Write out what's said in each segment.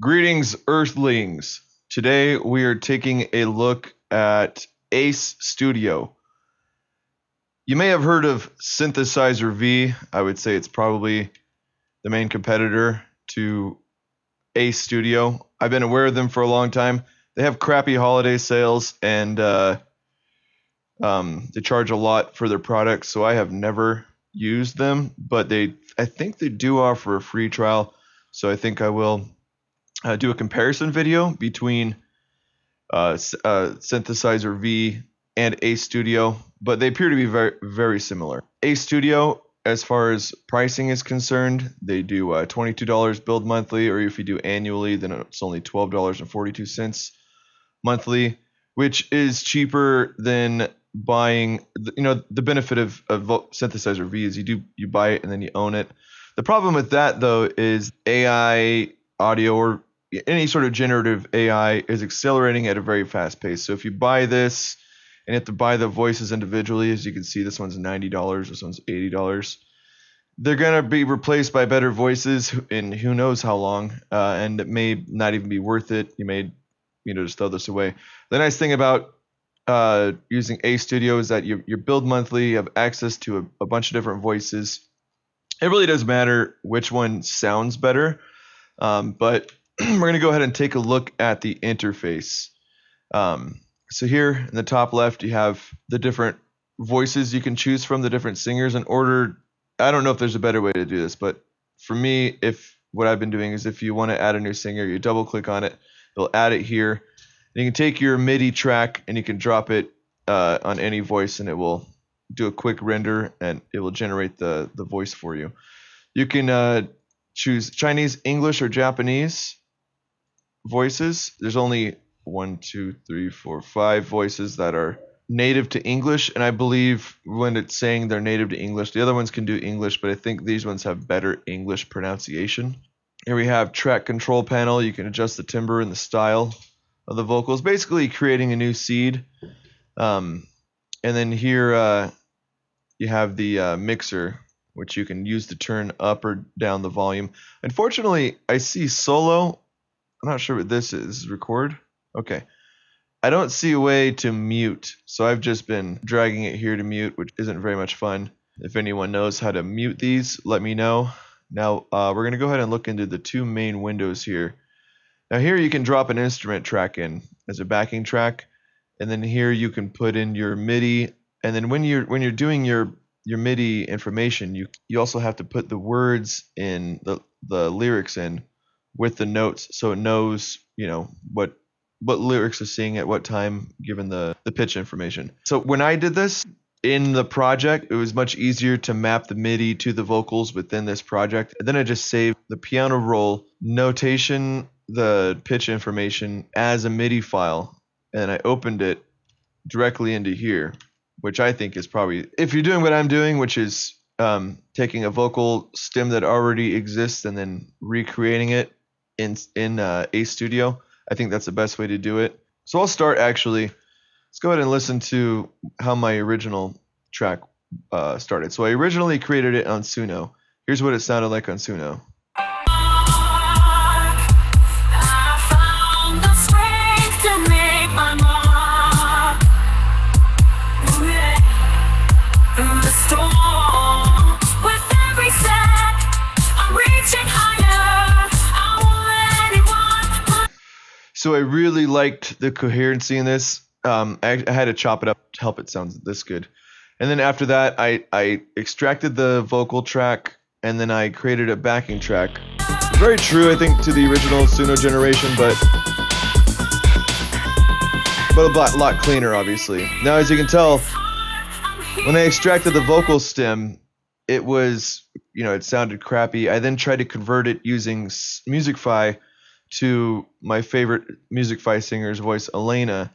Greetings, Earthlings. Today we are taking a look at Ace Studio. You may have heard of Synthesizer V. I would say it's probably the main competitor to Ace Studio. I've been aware of them for a long time. They have crappy holiday sales and they charge a lot for their products, so I have never used them, but I think they do offer a free trial, so I think I will do a comparison video between Synthesizer V and Ace Studio, but they appear to be very, very similar. Ace Studio, as far as pricing is concerned, they do $22 billed monthly, or if you do annually, then it's only $12.42 monthly, which is cheaper than buying. The benefit of Synthesizer V is you buy it and then you own it. The problem with that, though, is AI audio or any sort of generative AI is accelerating at a very fast pace. So if you buy this and you have to buy the voices individually, as you can see, this one's $90, this one's $80. They're going to be replaced by better voices in who knows how long, and it may not even be worth it. You may just throw this away. The nice thing about using Ace Studio is that you build monthly, you have access to a bunch of different voices. It really does matter which one sounds better, but we're going to go ahead and take a look at the interface. So here in the top left, you have the different voices you can choose from, the different singers in order. I don't know if there's a better way to do this, but for me, what I've been doing is if you want to add a new singer, you double click on it, it'll add it here. And you can take your MIDI track and you can drop it on any voice, and it will do a quick render and it will generate the voice for you. You can choose Chinese, English, or Japanese voices. There's only 5 voices that are native to English, and I believe when it's saying they're native to English, the other ones can do English, but I think these ones have better English pronunciation. Here we have track control panel. You can adjust the timbre and the style of the vocals, basically creating a new seed. And then here you have the mixer, which you can use to turn up or down the volume. Unfortunately, I see solo. I'm not sure what this is. This is record? Okay. I don't see a way to mute, so I've just been dragging it here to mute, which isn't very much fun. If anyone knows how to mute these, let me know. Now, we're going to go ahead and look into the two main windows here. Now here you can drop an instrument track in as a backing track, and then here you can put in your MIDI, and then when you're doing your MIDI information, you also have to put the words in, the lyrics in with the notes, so it knows what lyrics are singing at what time given the pitch information. So when I did this in the project, it was much easier to map the MIDI to the vocals within this project. And then I just saved the piano roll notation, the pitch information as a MIDI file, and I opened it directly into here, which I think is probably, if you're doing what I'm doing, which is taking a vocal stem that already exists and then recreating it in Ace Studio, I think that's the best way to do it. So I'll start actually. Let's go ahead and listen to how my original track started. So I originally created it on Suno. Here's what it sounded like on Suno. So I really liked the coherency in this. I had to chop it up to help it sound this good. And then after that, I extracted the vocal track, and then I created a backing track. Very true, I think, to the original Suno generation, but a lot cleaner, obviously. Now, as you can tell, when I extracted the vocal stem, it was, it sounded crappy. I then tried to convert it using Musicfy to my favorite Musicfy singer's voice, Elena,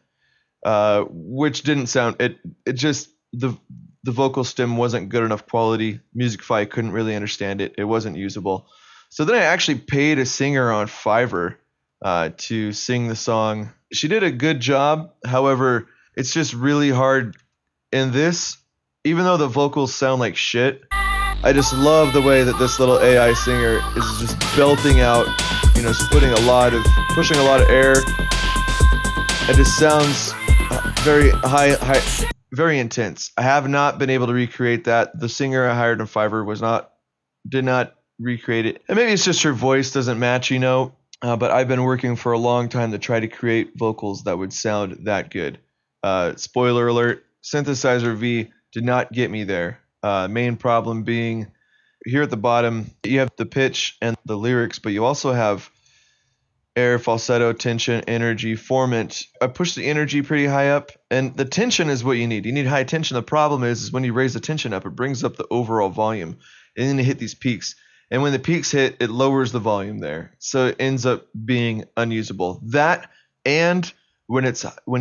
which didn't sound, it just, the vocal stem wasn't good enough quality. Musicfy couldn't really understand it. It wasn't usable. So then I actually paid a singer on Fiverr to sing the song. She did a good job. However, it's just really hard in this. Even though the vocals sound like shit, I just love the way that this little AI singer is just belting out pushing a lot of air. It just sounds very high, very intense. I have not been able to recreate that. The singer I hired in Fiverr did not recreate it. And maybe it's just her voice doesn't match, but I've been working for a long time to try to create vocals that would sound that good. Spoiler alert, Synthesizer V did not get me there. Main problem being here at the bottom, you have the pitch and the lyrics, but you also have air, falsetto, tension, energy, formant. I push the energy pretty high up, and the tension is what you need. You need high tension. The problem is when you raise the tension up, it brings up the overall volume, and then you hit these peaks. And when the peaks hit, it lowers the volume there, so it ends up being unusable. That, and when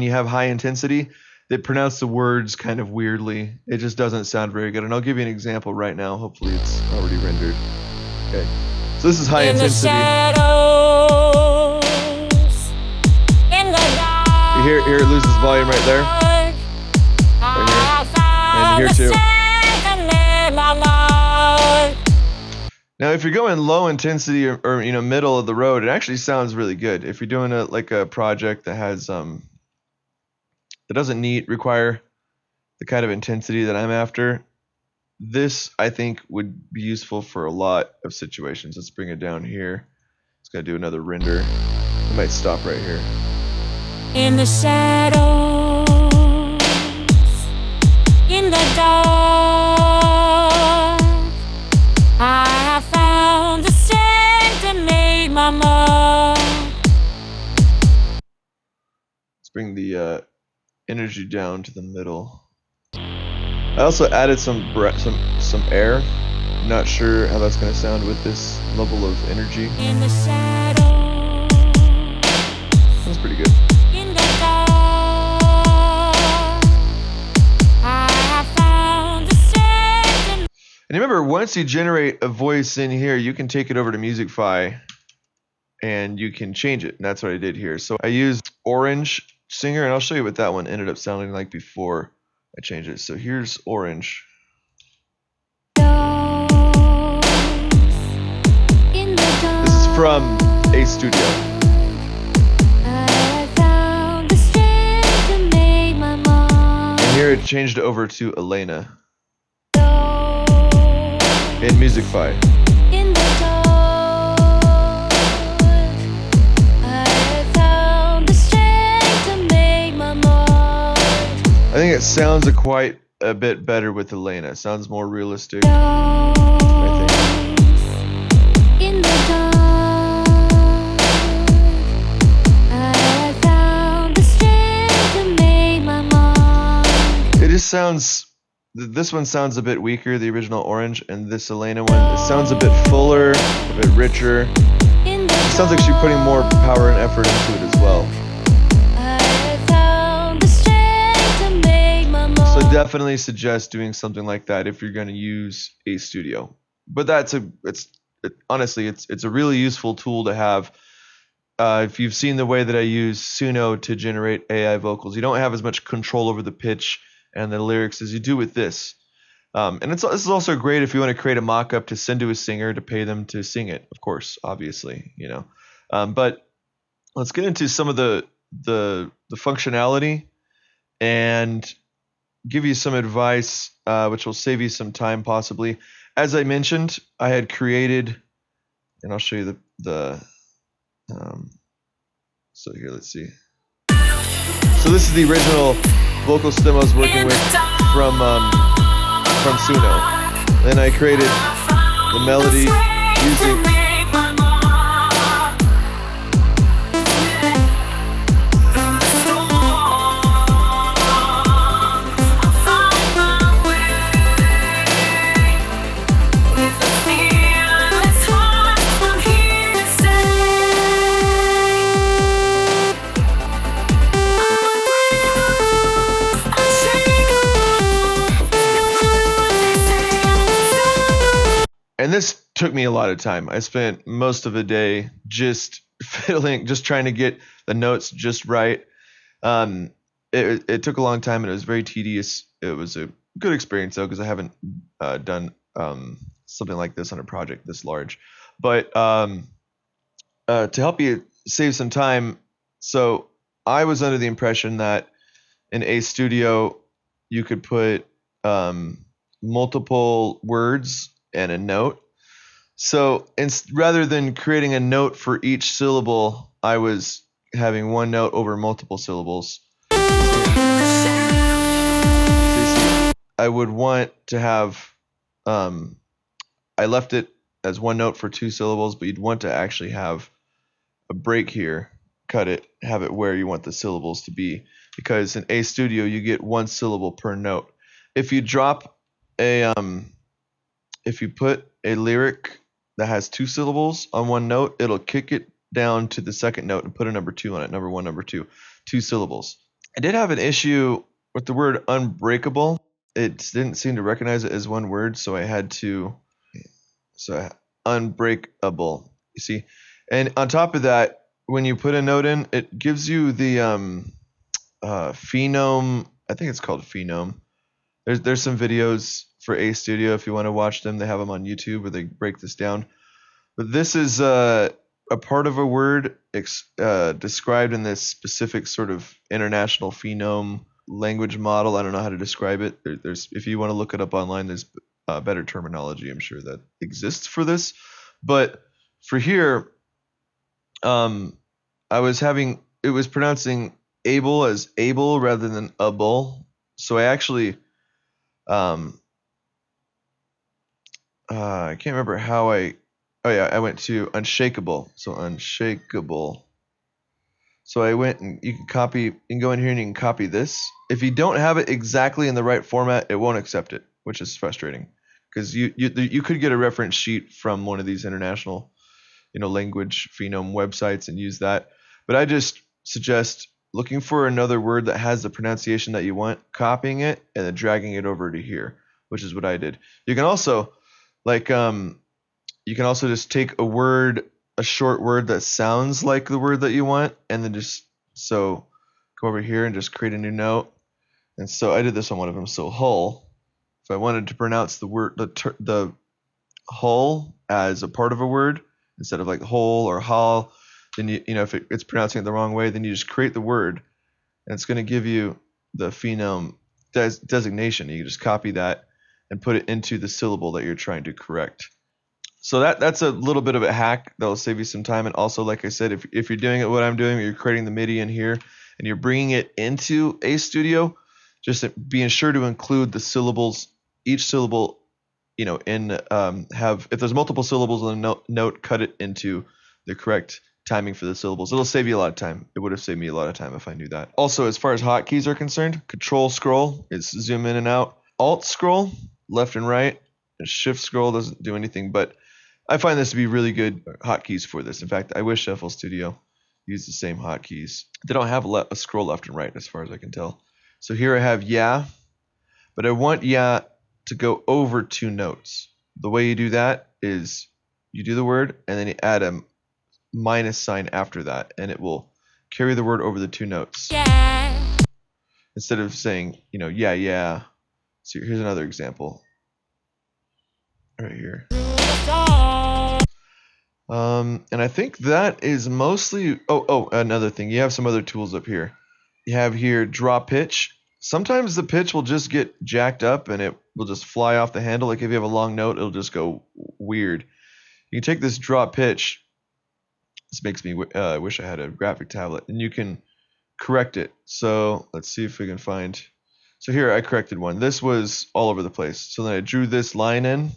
you have high intensity, they pronounce the words kind of weirdly. It just doesn't sound very good. And I'll give you an example right now. Hopefully it's already rendered. Okay, so this is high intensity. Here it loses volume right there. Right here. And here too. Now, if you're going low intensity or middle of the road, it actually sounds really good. If you're doing a project that has that doesn't require the kind of intensity that I'm after, this I think would be useful for a lot of situations. Let's bring it down here. It's gonna do another render. I might stop right here. In the shadows, in the dark, I have found the strength to make my mark. Let's bring the energy down to the middle. I also added some air. I'm not sure how that's going to sound with this level of energy. In the shadows, that's pretty good. In the dark, I have found the strength. And remember, once you generate a voice in here, you can take it over to Musicfy and you can change it. And that's what I did here. So I used Orange Singer, and I'll show you what that one ended up sounding like before I changed it. So here's Orange. This is from A Studio. And here it changed over to Elena in Musicfy. I think it sounds quite a bit better with Elena. It sounds more realistic, I think. It just sounds, this one sounds a bit weaker, the original Orange, and this Elena one, it sounds a bit fuller, a bit richer. It sounds like she's putting more power and effort into it as well. So definitely suggest doing something like that if you're going to use A Studio. But honestly, it's a really useful tool to have. If you've seen the way that I use Suno to generate AI vocals, you don't have as much control over the pitch and the lyrics as you do with this. And this is also great if you want to create a mock-up to send to a singer to pay them to sing it, of course, obviously, But let's get into some of the functionality and give you some advice, which will save you some time possibly. As I mentioned, I had created, and I'll show you so here, let's see. So this is the original vocal stem I was working with from Suno. Then I created the melody using And this took me a lot of time. I spent most of the day just fiddling, just trying to get the notes just right. It took a long time and it was very tedious. It was a good experience though, because I haven't done something like this on a project this large. But to help you save some time, so I was under the impression that in A Studio you could put multiple words and a note. So rather than creating a note for each syllable, I was having one note over multiple syllables. I would want to have, I left it as one note for two syllables, but you'd want to actually have a break here, cut it, have it where you want the syllables to be, because in A Studio you get one syllable per note. If you drop a if you put a lyric that has two syllables on one note, it'll kick it down to the second note and put a number 2 on it. Number 1, number 2, two syllables. I did have an issue with the word unbreakable. It didn't seem to recognize it as one word, so I had to unbreakable. You see, and on top of that, when you put a note in, it gives you the phenome. I think it's called phenome. There's some videos for A Studio if you want to watch them. They have them on YouTube where they break this down. But this is a part of a word described in this specific sort of international phenome language model. I don't know how to describe it. There's if you want to look it up online, there's better terminology, I'm sure, that exists for this. But for here, I was having it was pronouncing able as able rather than able. So I actually I can't remember how I went to unshakable. So unshakable. So I went and you can go in here and you can copy this. If you don't have it exactly in the right format, it won't accept it, which is frustrating because you could get a reference sheet from one of these international, language phenome websites and use that. But I just suggest looking for another word that has the pronunciation that you want, copying it, and then dragging it over to here, which is what I did. You can also just take a short word that sounds like the word that you want, and then go over here and just create a new note. And so I did this on one of them. So hull. If I wanted to pronounce the word the hull as a part of a word instead of like whole or hull, then if it's pronouncing it the wrong way, then you just create the word, and it's going to give you the phenome designation. You just copy that and put it into the syllable that you're trying to correct. So that's a little bit of a hack that will save you some time. And also, like I said, if you're doing it what I'm doing, you're creating the MIDI in here and you're bringing it into A Studio, just being sure to include the syllables, each syllable, if there's multiple syllables on a note, cut it into the correct timing for the syllables. It'll save you a lot of time. It would have saved me a lot of time if I knew that. Also, as far as hotkeys are concerned, Control scroll is zoom in and out. Alt scroll, left and right, and Shift scroll doesn't do anything, but I find this to be really good hotkeys for this. In fact, I wish FL Studio used the same hotkeys. They don't have a scroll left and right as far as I can tell. So here I have yeah, but I want yeah to go over two notes. The way you do that is you do the word and then you add a minus sign after that, and it will carry the word over the two notes. Yeah. Instead of saying, yeah. So here's another example. Right here. And I think that is mostly. Oh, another thing. You have some other tools up here. You have here draw pitch. Sometimes the pitch will just get jacked up and it will just fly off the handle. Like if you have a long note, it'll just go weird. You can take this draw pitch. This makes me wish I had a graphic tablet, and you can correct it. So let's see if we can find. So here I corrected one. This was all over the place. So then I drew this line in, and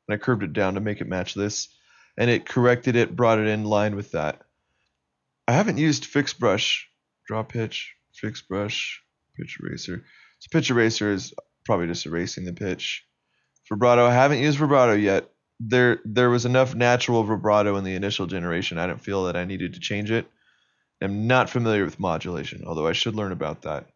I curved it down to make it match this, and it corrected it, brought it in line with that. I haven't used fixed brush, draw pitch, fixed brush, pitch eraser. So pitch eraser is probably just erasing the pitch. Vibrato, I haven't used vibrato yet. There was enough natural vibrato in the initial generation. I didn't feel that I needed to change it. I'm not familiar with modulation, although I should learn about that.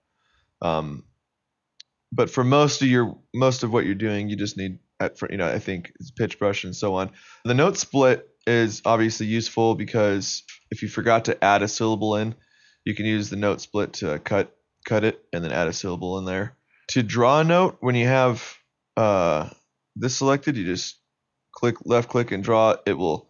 But for most of what you're doing, you just need, I think, pitch brush and so on. The note split is obviously useful because if you forgot to add a syllable in, you can use the note split to cut it and then add a syllable in there. To draw a note, when you have this selected, you just left click and draw. It will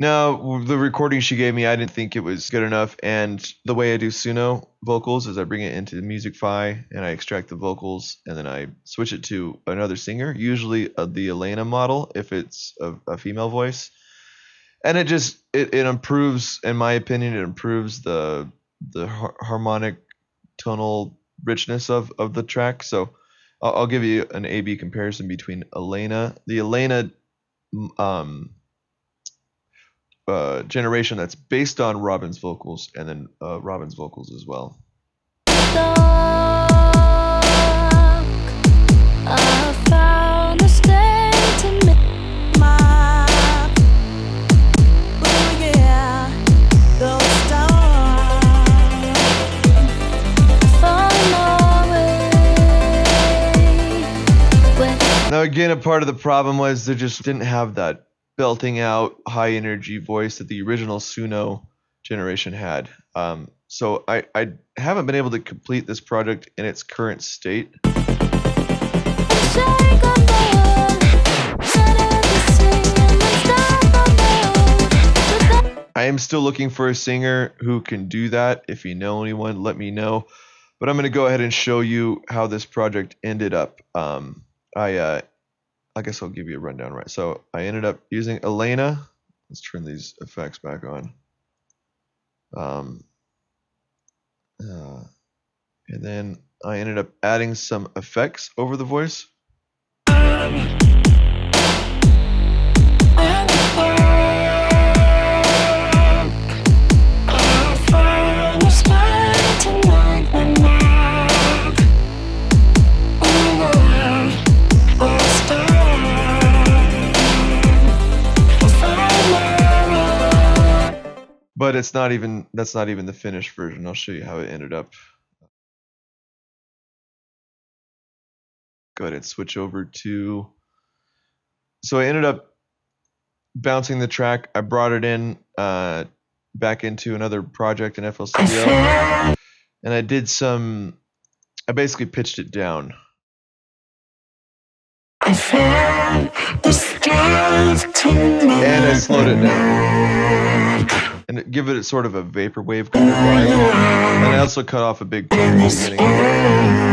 No, the recording she gave me, I didn't think it was good enough. And the way I do Suno vocals is I bring it into Music and I extract the vocals and then I switch it to another singer, usually the Elena model if it's a female voice. And it improves, in my opinion, it improves the harmonic tonal richness of the track. So I'll give you an A/B comparison between the Elena um, generation that's based on Robin's vocals, and then Robin's vocals as well. Now again, a part of the problem was they just didn't have that belting out high energy voice that the original Suno generation had. So I haven't been able to complete this project in its current state. I am still looking for a singer who can do that. If you know anyone, let me know. But I'm going to go ahead and show you how this project ended up. I guess I'll give you a rundown, right? So I ended up using Elena. Let's turn these effects back on. And then I ended up adding some effects over the voice. But that's not even the finished version. I'll show you how it ended up. Go ahead and switch over to. So I ended up bouncing the track. I brought it in back into another project in FL Studio, and I basically pitched it down. And I slowed it down. And give it sort of a vaporwave kind of vibe. And I also cut off a big chunk at the beginning.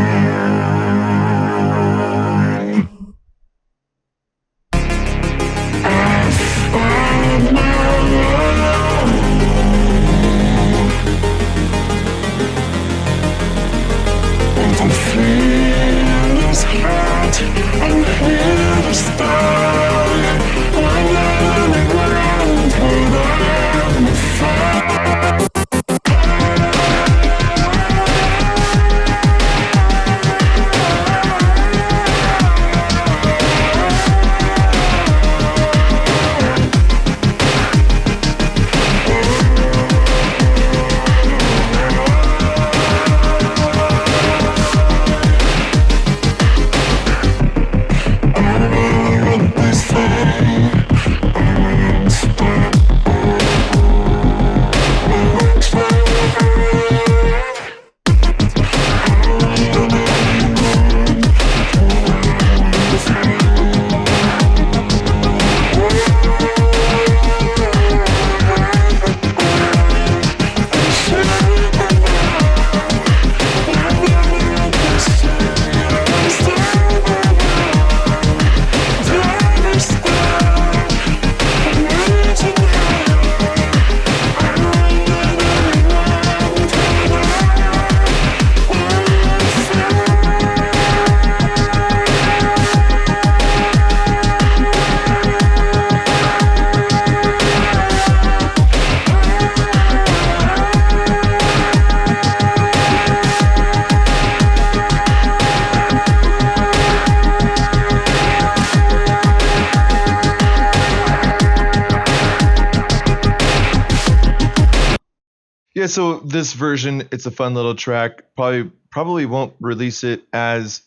Yeah, so this version, it's a fun little track. Probably won't release it as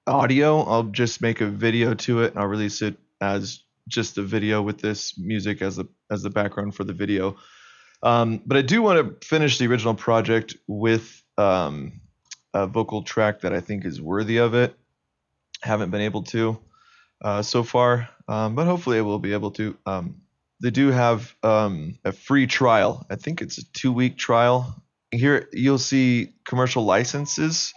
audio. I'll just make a video to it and I'll release it as just a video with this music as the background for the video. But I do want to finish the original project with a vocal track that I think is worthy of it. Haven't been able to so far, but hopefully I will be able to. they do have a free trial. I think it's a 2-week trial. Here you'll see commercial licenses.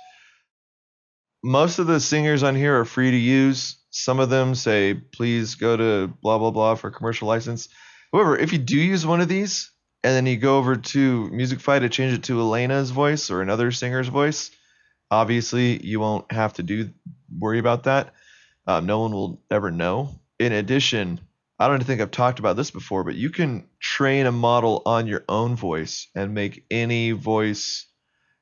Most of the singers on here are free to use. Some of them say, please go to blah, blah, blah for a commercial license. However, if you do use one of these and then you go over to Musicify to change it to Elena's voice or another singer's voice, obviously you won't have to worry about that. No one will ever know. In addition, I don't think I've talked about this before, but you can train a model on your own voice and make any voice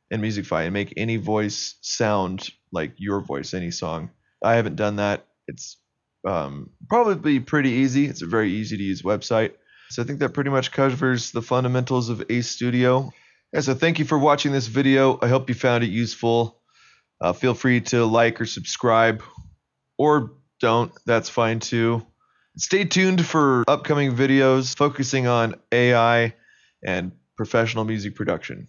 in Musicify and make any voice sound like your voice, any song. I haven't done that. It's probably pretty easy. It's a very easy to use website. So I think that pretty much covers the fundamentals of Ace Studio. Yeah, so thank you for watching this video. I hope you found it useful. Feel free to like or subscribe, or don't. That's fine too. Stay tuned for upcoming videos focusing on AI and professional music production.